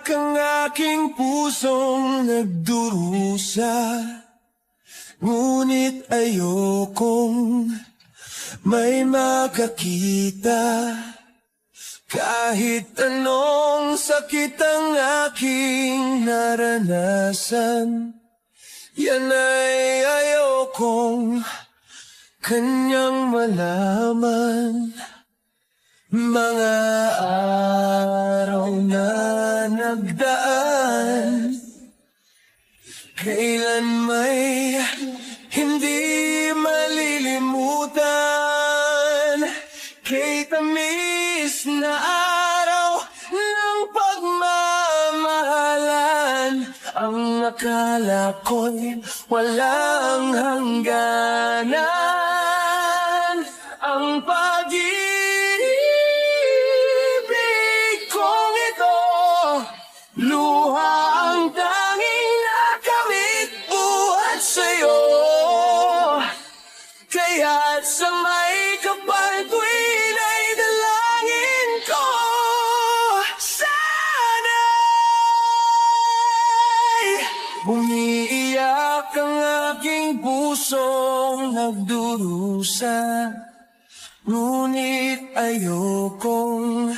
Umiiyak ang aking pusong nagdurusa, ngunit ayokong may makakita. Kahit anong sakit ang aking naranasan, yan ay ayokong kanyang malaman. Mga araw na nagdaan, kailan may hindi malilimutan. Kay tamis na araw ng pagmamahalan, ang akala ko'y walang hangganan. Ang pag-ibig kong ito, luha ang tanging nakamit buhat sa'yo. Kaya't sa may kapal tuwin ay dalangin ko, sana'y umiiyak ang aking pusong nagdurusa, ngunit ayokong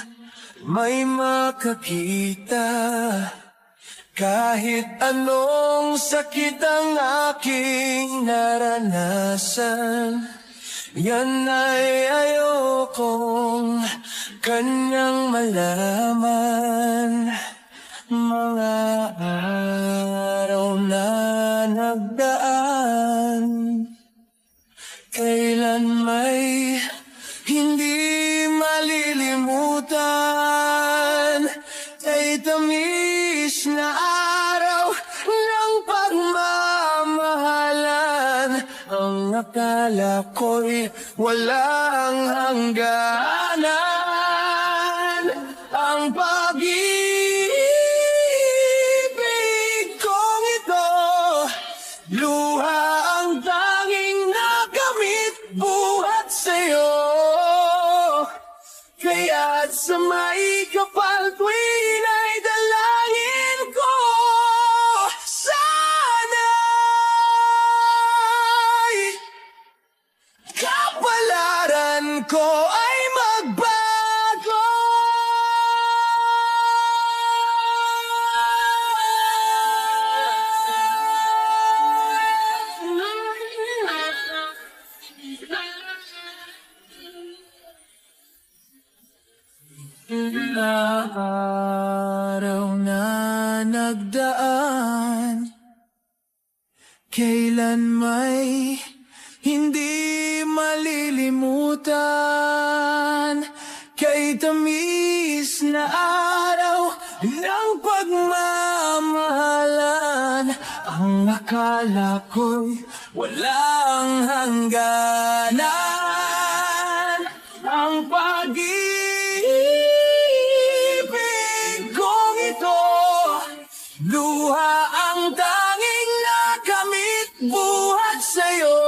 may makakita. Kahit anong sakit ang aking naranasan, yan ay ayokong kanyang malaman. Mga araw na nagdaan, kailan may hindi malilimutan. Kay tamis na araw ng pagmamahalan, ang akala ko'y walang hangganan. Ang pag-ibig kong ito, luha ang tanging nakamit buhat sa'yo. Kaya't sa may kapal tuwin ay dalangin ko, sana'y kapalaran ko ay magbago. Na araw na nagdaan, kailan may hindi malilimutan. Kay tamis na araw ng pagmamahalan, ang akala ko'y walang hangganan. Ang pag-ibig kong ito, luha ang tanging nakamit buhat sa'yo.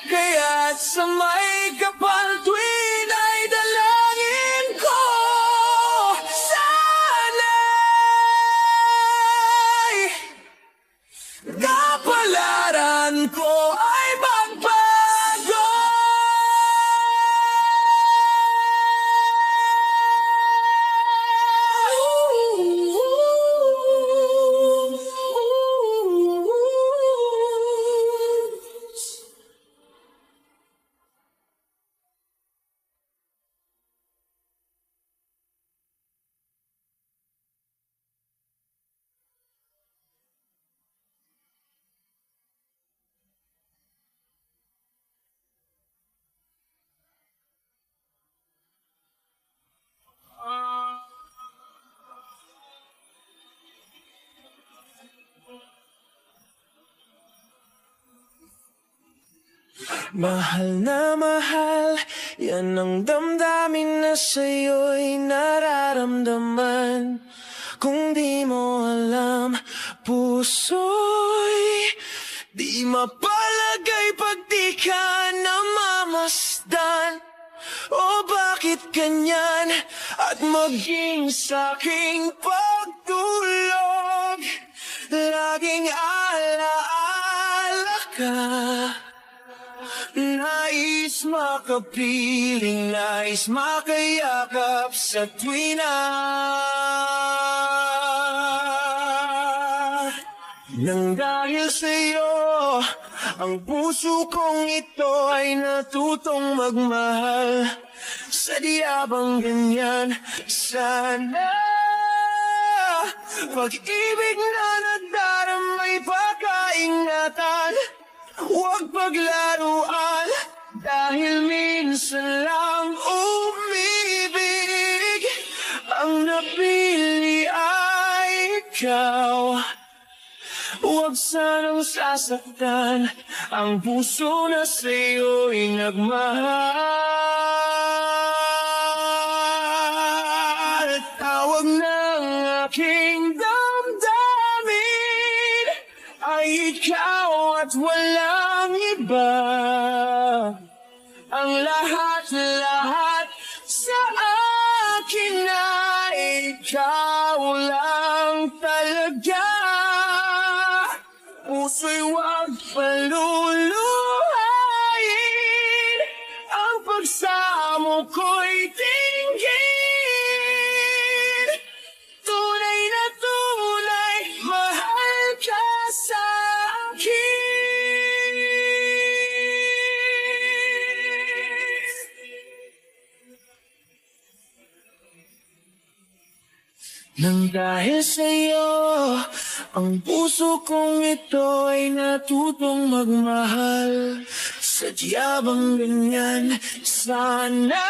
Kaya't sa may kapal tuwin ay dalangin ko, sana'y kapalaran ko ay magbago. Mahal na mahal, yan ang damdamin na sa'yo'y nararamdaman. Kung di mo alam, puso'y di mapalagay pag di ka namamasdan. O bakit ganyan? At maging sa'king pagtulog laging alaala ka. Nais makapiling, nais makayakap sa tuwina. Nang dahil sa'yo, ang puso kong ito ay natutong magmahal. Sadya bang ganyan? Sana pag-ibig na nagdaramay pagkaingatan. Huwag paglaruan, dahil minsan lang umibig. Ang napili ay ikaw. Huwag sanang sasaktan ang puso na sa'yo'y nagmahal. Tawag ng aking damdamin ay ikaw at walang iba. Ang lahat-lahat sa akin na ikaw lang talaga. Puso'y huwag paluluhain, ang pagsamo ko'y tingin. Tunay na tunay, mahal ka sa akin. Nang dahil sa'yo, ang puso kong ito ay natutong magmahal. Sadya bang ganyan? Sana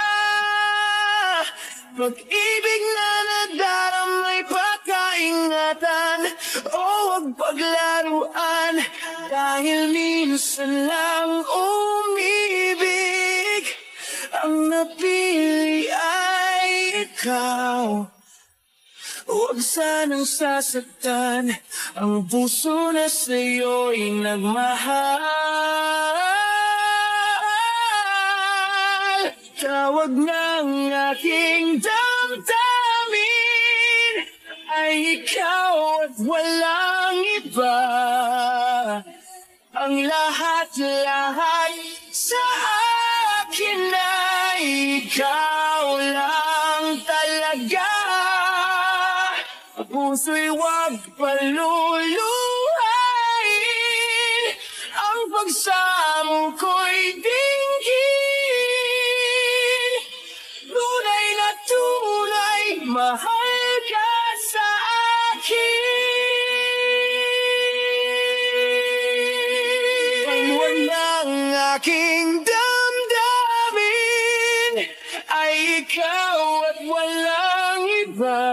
pag-ibig na nadaramay pagkaingatan. O huwag paglaruan, dahil minsan lang umibig. Ang napili ay ikaw. Huwag sanang sasaktan ang puso na sa'yo'y nagmahal. Tawag ng aking damdamin ay ikaw at walang iba. Ang lahat-lahat sa akin ay ikaw lang talaga. Puso'y huwag paluluhain, ang pagsamo ko'y dinggin. Tunay na tunay, mahal ka sa akin. Pangwan ng aking damdamin ay ikaw at walang iba.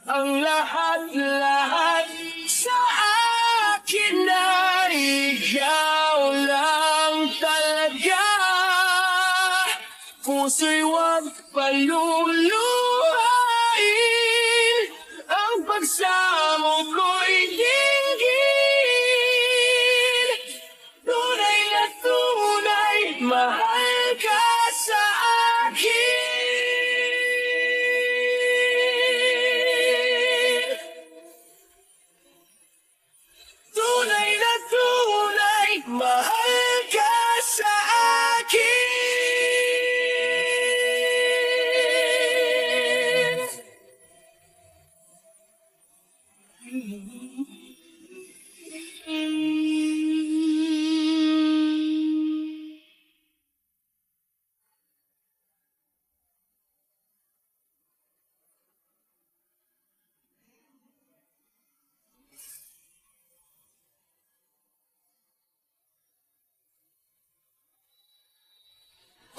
Ang lahat-lahat sa akin ay ikaw lang talaga. Puso'y huwag paluluhain, ang pagsamo ko'y dinggin. Tunay na tunay, mahal ka sa akin. Tunay na tunay, mahal ka sa akin.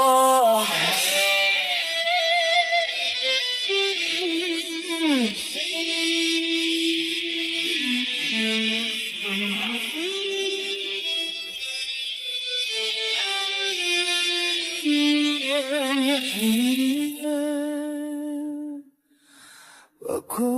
Oh. Ako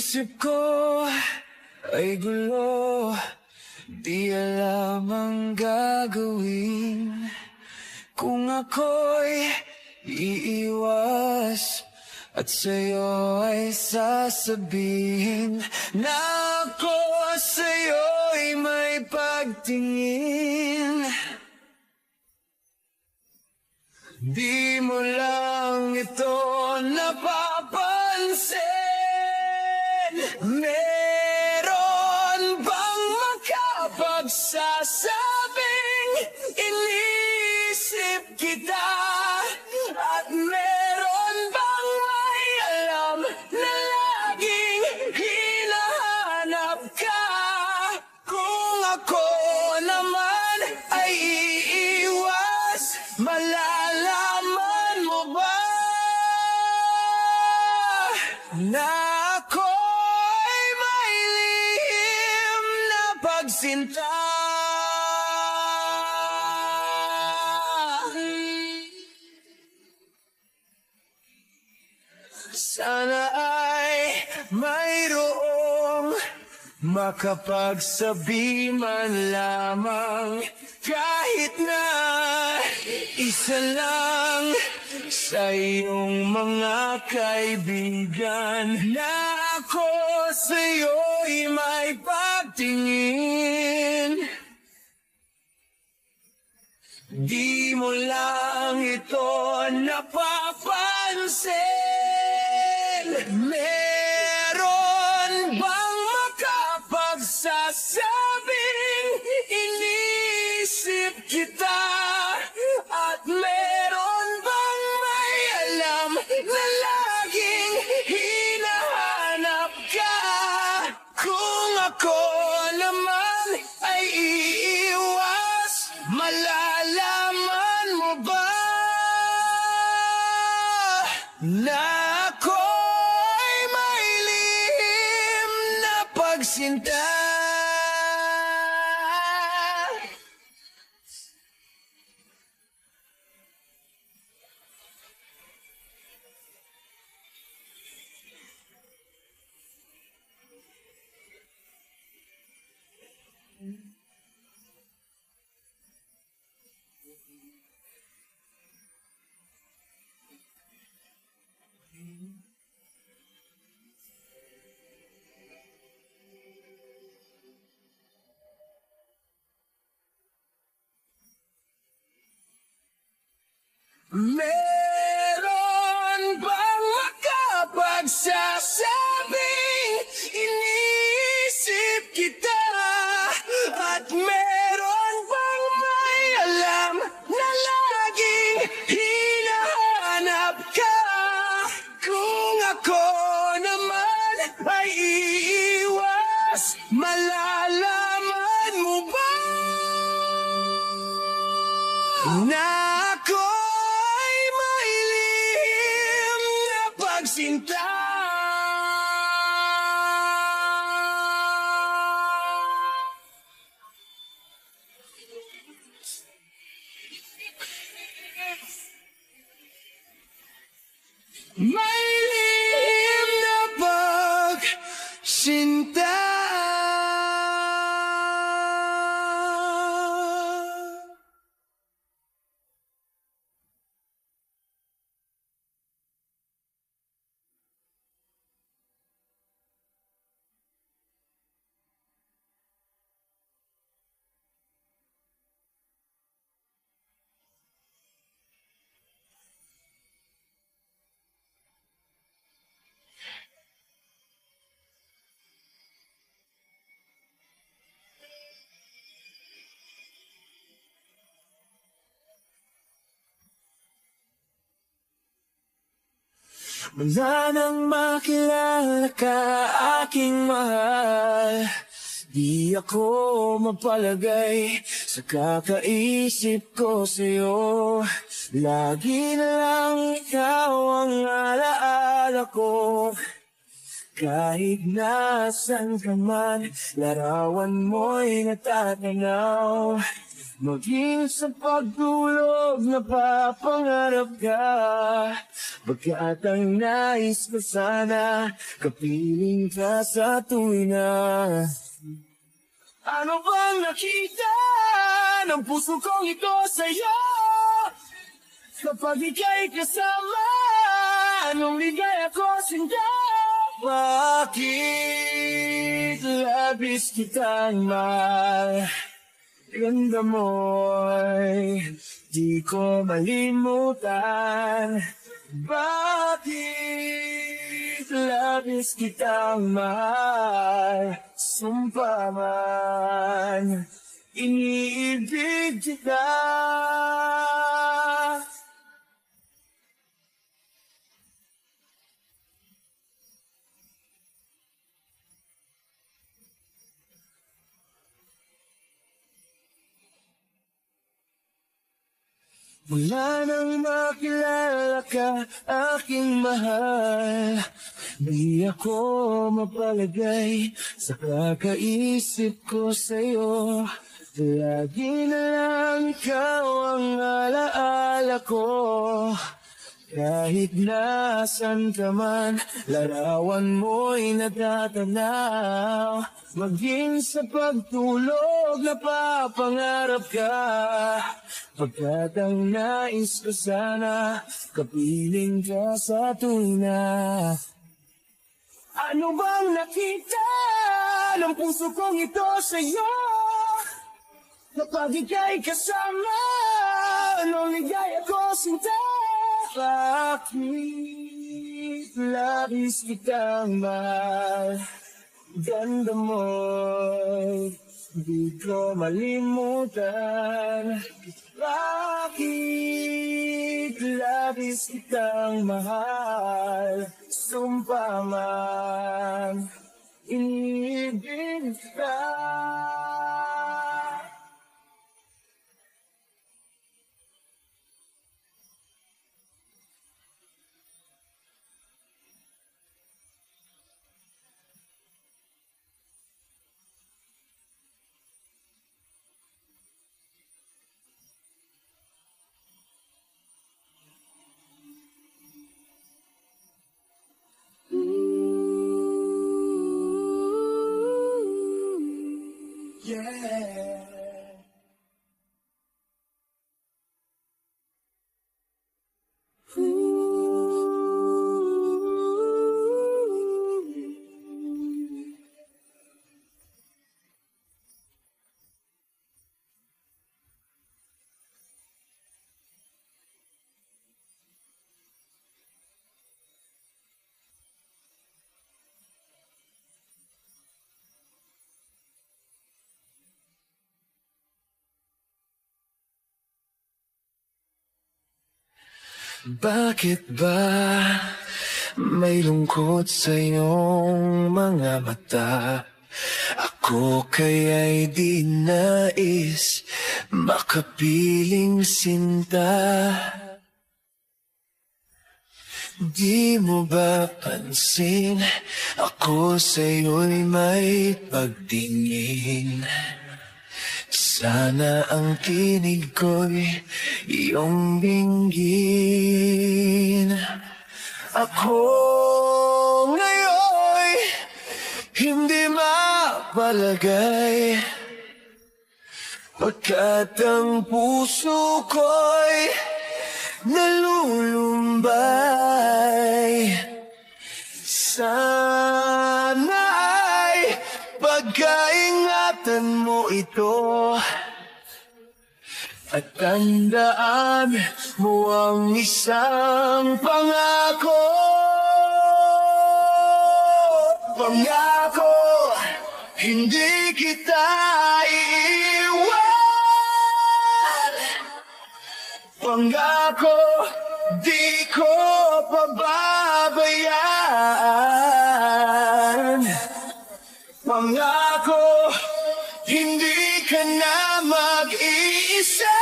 isip ko ay gulo, di alam ang gagawin. Kung ako'y iiwas at sa'yo ay sasabihin na ako sa'yo'y may pagtingin. Di mo lang ito napapansin. Meron bang makapagsasabing iniisip kita? At meron bang may alam na laging hinahanap ka? Kung ako naman ay iiwas, malalaman mo ba na ako'y may lihim na pagsinta? Sana ay mayroong makapagsabi man lamang, kahit na isa lang sa iyong mga kaibigan, na ako sa'yo'y may pagtingin. Di mo lang ito napapansin. Meron bang makapagsasabing iniisip kita? At meron bang may alam na laging hinahanap ka? Kung ako naman ay iiwas, malalaman mo ba na ako'y may lihim na pagsinta? Meron bang makapagsasabing iniisip kita? At meron bang may alam na laging hinahanap ka? Kung ako naman ay iiwas, malalaman mo ba na ako'y may lihim na pagsinta? May lihim na pagsinta. Wala nang makilala ka, aking mahal. Di ako mapalagay sa kakaisip ko sa'yo. Lagi na lang ikaw ang alaala ko. Kahit nasan ka man, larawan mo'y natatanaw. Maging sa pagtulog napapangarap ka, pagkat ang nais ko sana kapiling ka sa tuwina. Ano bang nakita ng puso kong ito sa'yo? Kapag ika'y kasama, anong ligaya ko sinta? Bakit labis kitang mahal? Ganda mo'y di ko malimutan. Bakit labis kitang mahal? Sumpa man, iniibig kita. Mula nang makilala ka, aking mahal, di ako mapalagay sa kakaisip ko sa'yo. Lagi na lang ikaw ang alaala ko. Kahit nasan ka man, larawan mo'y natatanaw. Maging sa pagtulog, napapangarap ka, pagkat ang nais ko sana kapiling ka sa tuwina. Ano bang nakita ng puso kong ito sa'yo? Kapag ika'y kasama, anong ligaya ko sinta? Bakit labis kitang mahal? Ganda mo'y di ko malimutan. Bakit labis kitang mahal? Sumpa man, iniibig kita. Yeah. Bakit ba may lungkot sa iyong mga mata? Ako kaya'y di nais makapiling sinta. Di mo ba pansin ako sa'yo'y may pagtingin? Sana ang tinig ko'y iyong dinggin. Ako ngayon'y hindi mapalagay, pagkat ang puso ko'y nalulumbay. Sana ay pagkaingatan mo ito at tandaan mo ang isang pangako. Pangako, hindi kita iiwan. Pangako, di ko pababayaan. Pangako, hindi ka na mag-iisa.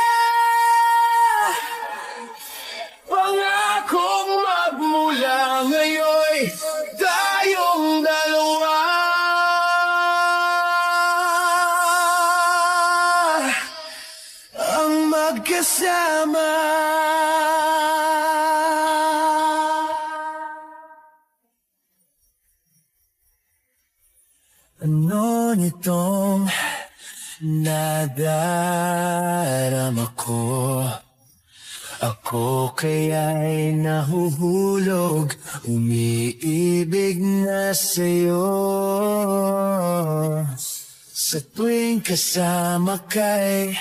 Pangakong magmula ngayon tayong dalawa. magkasama. Ano nitong nadarama ko? Ako kaya'y nahuhulog, umiibig na sa'yo. Sa tuwing kasama ka'y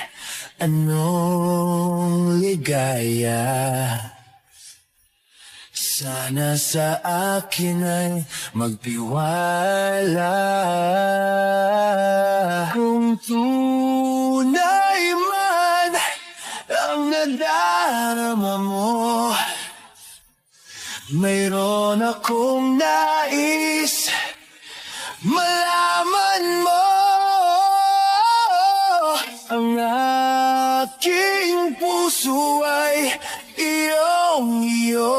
anong ligaya. Sana sa akin ay magtiwala. Kung tunay man ang nadarama mo, mayroon akong nais malaman mo. Ang aking puso ay iyong-iyo.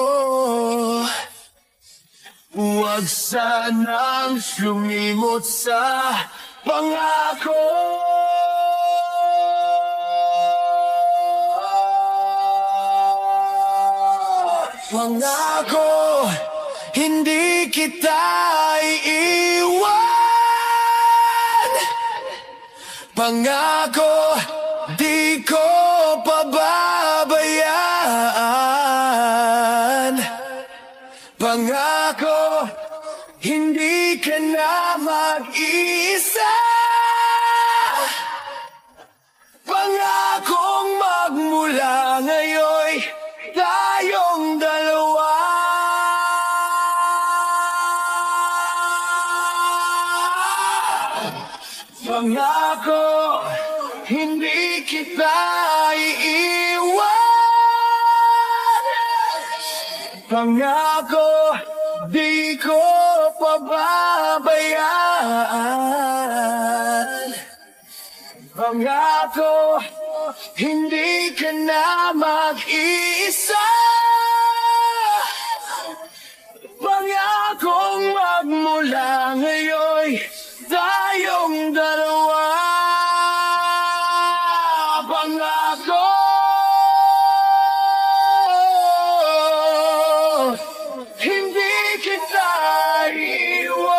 Huwag sanang lumimot sa pangako. Pangako, hindi kita iiwan. Pangako, di ko pababayaan. Pangako, hindi ka na mag-iisa. Pangakong magmula ngayon tayong dalawa. Pangako, hindi kita iiwan. Pangako, di ko pababayaan. Pangako, hindi ka na mag-iisa. Pangakong magmula ngayon tayong dalawa. Pangako, hindi kita iwan.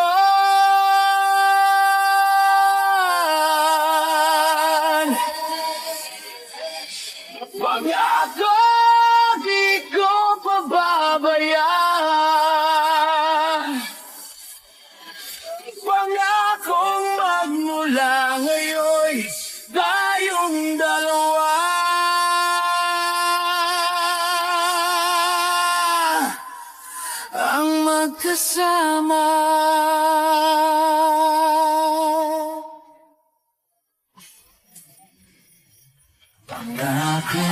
Pangako, di ko pababayaan. Pangakong magmula ngayon tayong dalawa. Ang magkasama. Pangako,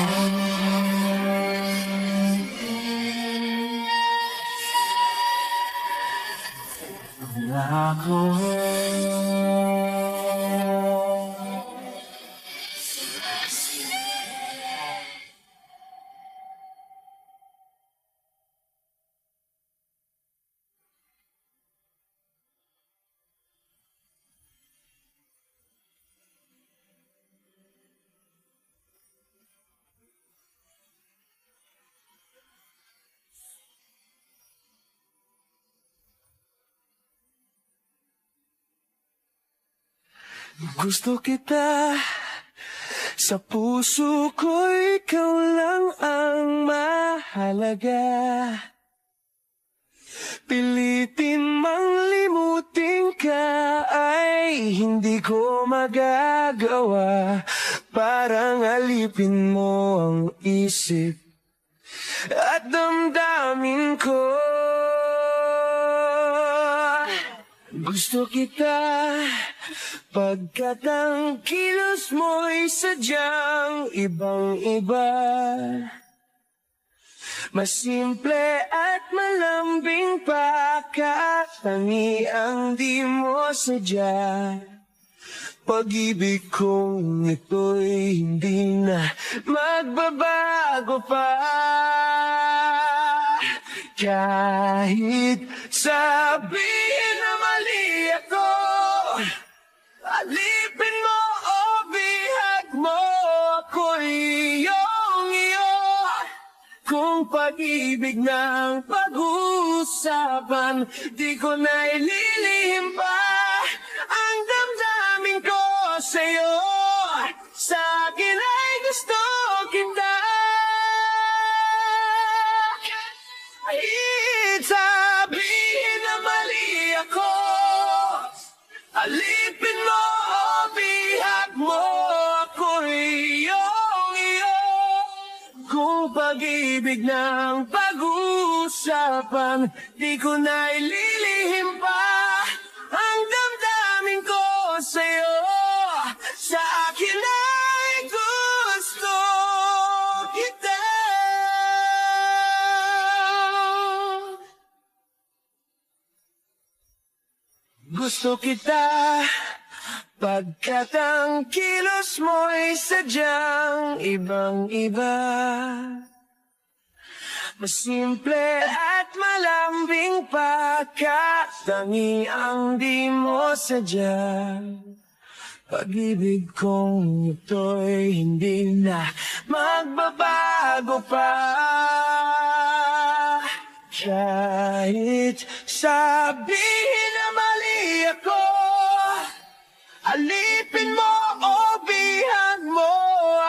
pangako. Gusto kita, sa puso ko ikaw lang ang mahalaga. Pilitin mang limutin ka ay hindi ko magagawa. Parang alipin mo ang isip at damdamin ko. Gusto kita, pagkat ang kilos mo'y sadyang ibang-iba. Mas simple at malambing pa, katangi ang di mo sadya. Pag-ibig kong ito'y hindi na magbabago pa. Kahit sabihin na mali ako, alipin mo o bihag mo, ako'y iyong Kung pag-ibig ng pag-uusapan, di ko na ililihim pa ang damdamin ko sa'yo. Sa akin ay gusto kita. Kahit sabihin na mali ako, alipin mo o bihag mo, ako'y iyong-iyo. Kung pag-ibig ng pag-uusapan, di ko na ililihim pa ang damdamin ko sa'yo. Sa akin ay gusto kita. Gusto kita pagkat ang kilos mo'y sadyang ibang-iba. Masimple at malambing pa, katangi ang di mo sadya. Pag-ibig kong ito'y hindi na magbabago pa. Kahit sabihin na mali ako, alipin mo o bihag mo,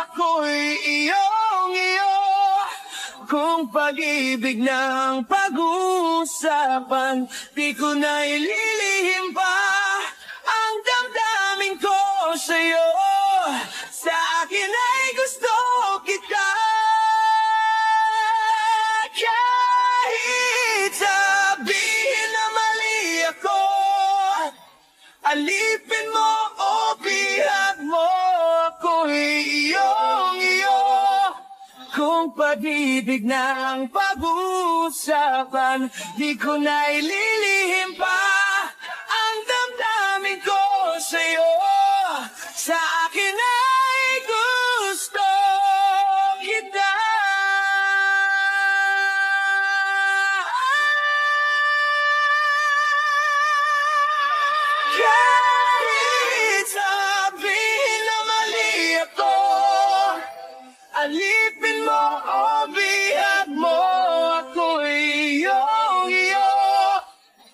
ako'y iyong-iyo. Kung pag-ibig ng pag-uusapan, di ko na ililihim pa ang damdamin ko sa'yo. Sa akin ay gusto kita. Kahit sabihin na mali ako, alipin mo o bihag mo, ako'y iyong-iyo. Kung pag-ibig ng pag-uusapan, di ko na ililihim pa ang damdamin ko sa'yo. Sa akin ay gusto kita. Kahit sabihin na mali ako, alipin mo o bihag mo, ako'y iyong-iyo.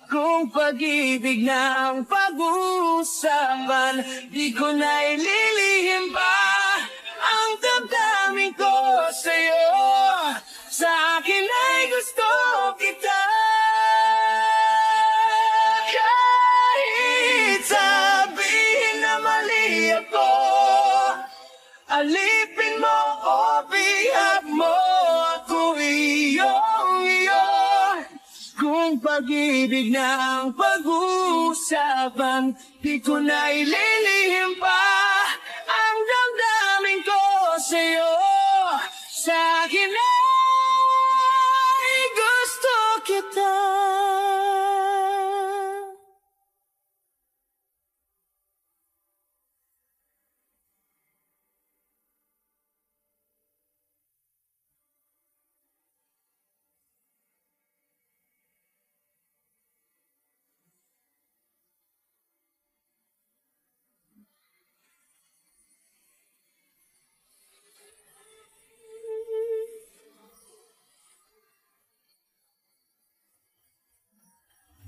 Kung pag-ibig ng pag-uusapan, di ko na ililihim pa ang damdamin ko sa'yo. Sa akin ay gusto kita. Kahit sabihin na mali ako, alipin mo o bihag mo, ako'y iyong-iyo. Kung pag-ibig ng pag-uusapan, di ko na ililihim pa ang damdamin ko sa'yo. Sa akin ay gusto kita.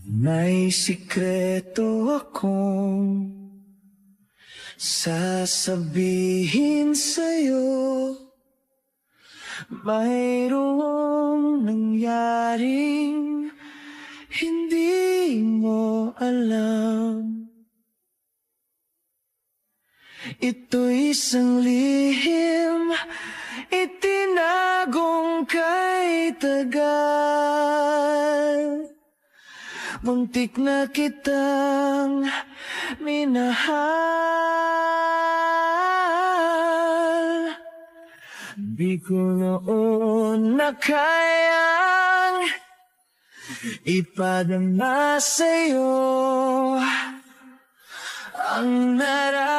May sikreto akong sasabihin sa'yo. Mayroong nangyaring hindi mo alam. Ito'y isang lihim, itinagong kay tagal. Muntik na kitang minahal. Di ko noon na kayang ipadama sa'yo ang nararamdaman.